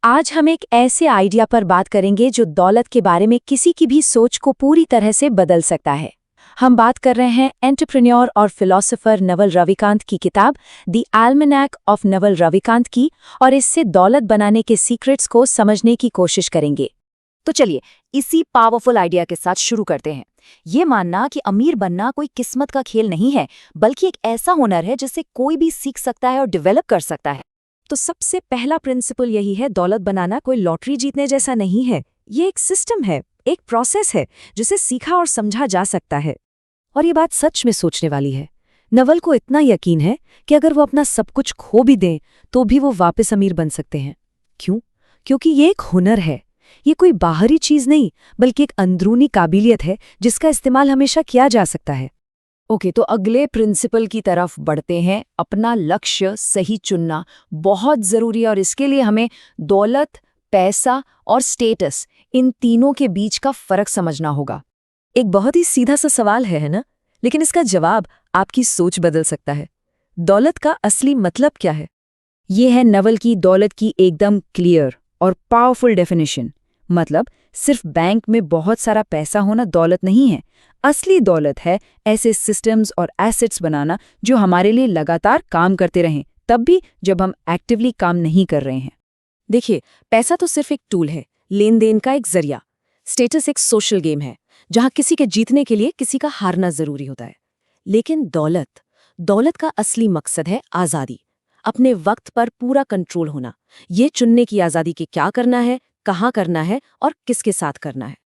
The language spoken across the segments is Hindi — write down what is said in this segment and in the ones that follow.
आज हम एक ऐसे आइडिया पर बात करेंगे जो दौलत के बारे में किसी की भी सोच को पूरी तरह से बदल सकता है। हम बात कर रहे हैं एंटरप्रेन्योर और फिलोसोफर नवल रविकांत की किताब द एल्मेनैक ऑफ नवल रविकांत की, और इससे दौलत बनाने के सीक्रेट्स को समझने की कोशिश करेंगे। तो चलिए इसी पावरफुल आइडिया के साथ शुरू करते हैं। ये मानना कि अमीर बनना कोई किस्मत का खेल नहीं है, बल्कि एक ऐसा हुनर है जिसे कोई भी सीख सकता है और डेवलप कर सकता है। तो सबसे पहला प्रिंसिपल यही है, दौलत बनाना कोई लॉटरी जीतने जैसा नहीं है। ये एक सिस्टम है, एक प्रोसेस है जिसे सीखा और समझा जा सकता है। और ये बात सच में सोचने वाली है। नवल को इतना यकीन है कि अगर वो अपना सब कुछ खो भी दें तो भी वो वापस अमीर बन सकते हैं। क्यों? क्योंकि ये एक हुनर है। ये कोई बाहरी चीज नहीं, बल्कि एक अंदरूनी काबिलियत है जिसका इस्तेमाल हमेशा किया जा सकता है। ओके, तो अगले प्रिंसिपल की तरफ बढ़ते हैं। अपना लक्ष्य सही चुनना बहुत ज़रूरी है, और इसके लिए हमें दौलत, पैसा और स्टेटस, इन तीनों के बीच का फ़र्क समझना होगा। एक बहुत ही सीधा सा सवाल है ना? लेकिन इसका जवाब आपकी सोच बदल सकता है। दौलत का असली मतलब क्या है? ये है नवल की दौलत की एकदम क्लियर और पावरफुल डेफिनेशन। मतलब सिर्फ बैंक में बहुत सारा पैसा होना दौलत नहीं है। असली दौलत है ऐसे सिस्टम्स और एसेट्स बनाना जो हमारे लिए लगातार काम करते रहें, तब भी जब हम एक्टिवली काम नहीं कर रहे हैं। देखिए, पैसा तो सिर्फ एक टूल है, लेन देन का एक जरिया। स्टेटस एक सोशल गेम है जहां किसी के जीतने के लिए किसी का हारना जरूरी होता है। लेकिन दौलत का असली मकसद है आज़ादी, अपने वक्त पर पूरा कंट्रोल होना, ये चुनने की आज़ादी कि क्या करना है, कहाँ करना है और किसके साथ करना है।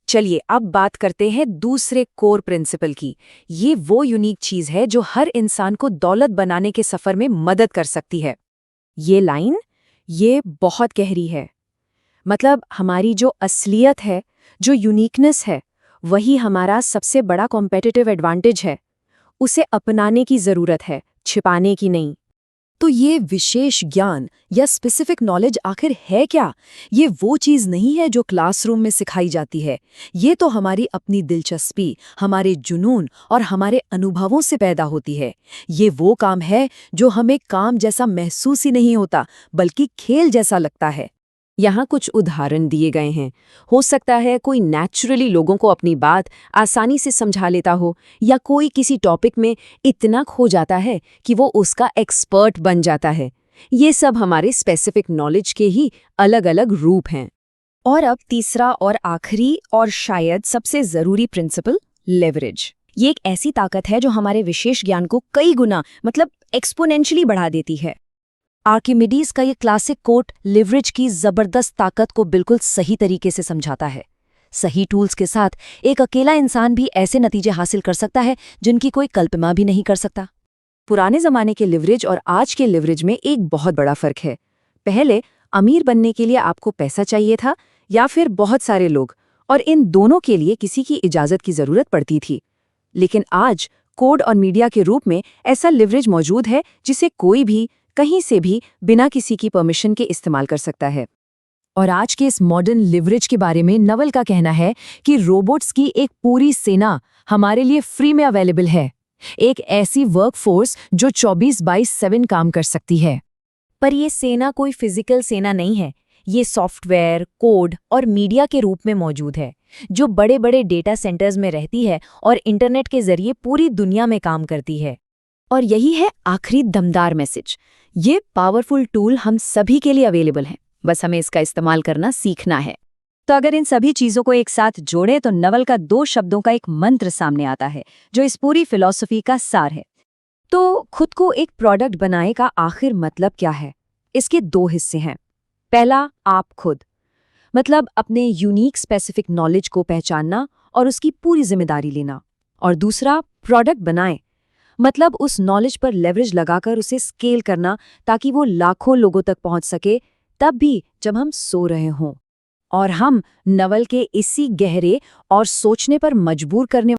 चलिए अब बात करते हैं दूसरे कोर प्रिंसिपल की। ये वो यूनिक चीज है जो हर इंसान को दौलत बनाने के सफर में मदद कर सकती है। ये लाइन, ये बहुत गहरी है। मतलब हमारी जो असलियत है, जो यूनिकनेस है, वही हमारा सबसे बड़ा कॉम्पिटिटिव एडवांटेज है। उसे अपनाने की जरूरत है, छिपाने की नहीं। तो ये विशेष ज्ञान या स्पेसिफिक नॉलेज आखिर है क्या? ये वो चीज़ नहीं है जो क्लासरूम में सिखाई जाती है। ये तो हमारी अपनी दिलचस्पी, हमारे जुनून और हमारे अनुभवों से पैदा होती है। ये वो काम है जो हमें काम जैसा महसूस ही नहीं होता, बल्कि खेल जैसा लगता है। यहाँ कुछ उदाहरण दिए गए हैं। हो सकता है कोई नेचुरली लोगों को अपनी बात आसानी से समझा लेता हो, या कोई किसी टॉपिक में इतना खो जाता है कि वो उसका एक्सपर्ट बन जाता है। ये सब हमारे स्पेसिफिक नॉलेज के ही अलग-अलग रूप हैं। और अब तीसरा और आखिरी और शायद सबसे ज़रूरी प्रिंसिपल, लेवरेज। ये एक ऐसी ताकत है जो हमारे विशेष ज्ञान को कई गुना, मतलब एक्सपोनेंशियली बढ़ा देती है। आर्किमिडीज का ये क्लासिक कोट लिवरेज की जबरदस्त ताकत को बिल्कुल सही तरीके से समझाता है। सही टूल्स के साथ एक अकेला इंसान भी ऐसे नतीजे हासिल कर सकता है जिनकी कोई कल्पना भी नहीं कर सकता। पुराने जमाने के लिवरेज और आज के लिवरेज में एक बहुत बड़ा फर्क है। पहले अमीर बनने के लिए आपको पैसा चाहिए था, या फिर बहुत सारे लोग, और इन दोनों के लिए किसी की इजाजत की जरूरत पड़ती थी। लेकिन आज कोड और मीडिया के रूप में ऐसा लिवरेज मौजूद है जिसे कोई भी कहीं से भी बिना किसी की परमिशन के इस्तेमाल कर सकता है। और आज के इस मॉडर्न लिवरेज के बारे में नवल का कहना है कि रोबोट्स की एक पूरी सेना हमारे लिए फ्री में अवेलेबल है। एक ऐसी वर्कफोर्स जो 24/7 काम कर सकती है। पर यह सेना कोई फिजिकल सेना नहीं है। ये सॉफ्टवेयर, कोड और मीडिया के रूप में मौजूद है, जो बड़े बड़े डेटा सेंटर्स में रहती है और इंटरनेट के जरिए पूरी दुनिया में काम करती है। और यही है आखिरी दमदार मैसेज। ये पावरफुल टूल हम सभी के लिए अवेलेबल है, बस हमें इसका इस्तेमाल करना सीखना है। तो अगर इन सभी चीजों को एक साथ जोड़े तो नवल का 2 शब्दों का एक मंत्र सामने आता है जो इस पूरी फिलॉसफी का सार है। तो खुद को एक प्रोडक्ट बनाए का आखिर मतलब क्या है? इसके 2 हिस्से हैं। पहला, आप खुद, मतलब अपने यूनिक स्पेसिफिक नॉलेज को पहचानना और उसकी पूरी जिम्मेदारी लेना। और दूसरा, प्रोडक्ट बनाएं, मतलब उस नॉलेज पर लेवरेज लगाकर उसे स्केल करना ताकि वो लाखों लोगों तक पहुंच सके, तब भी जब हम सो रहे हों। और हम नवल के इसी गहरे और सोचने पर मजबूर करने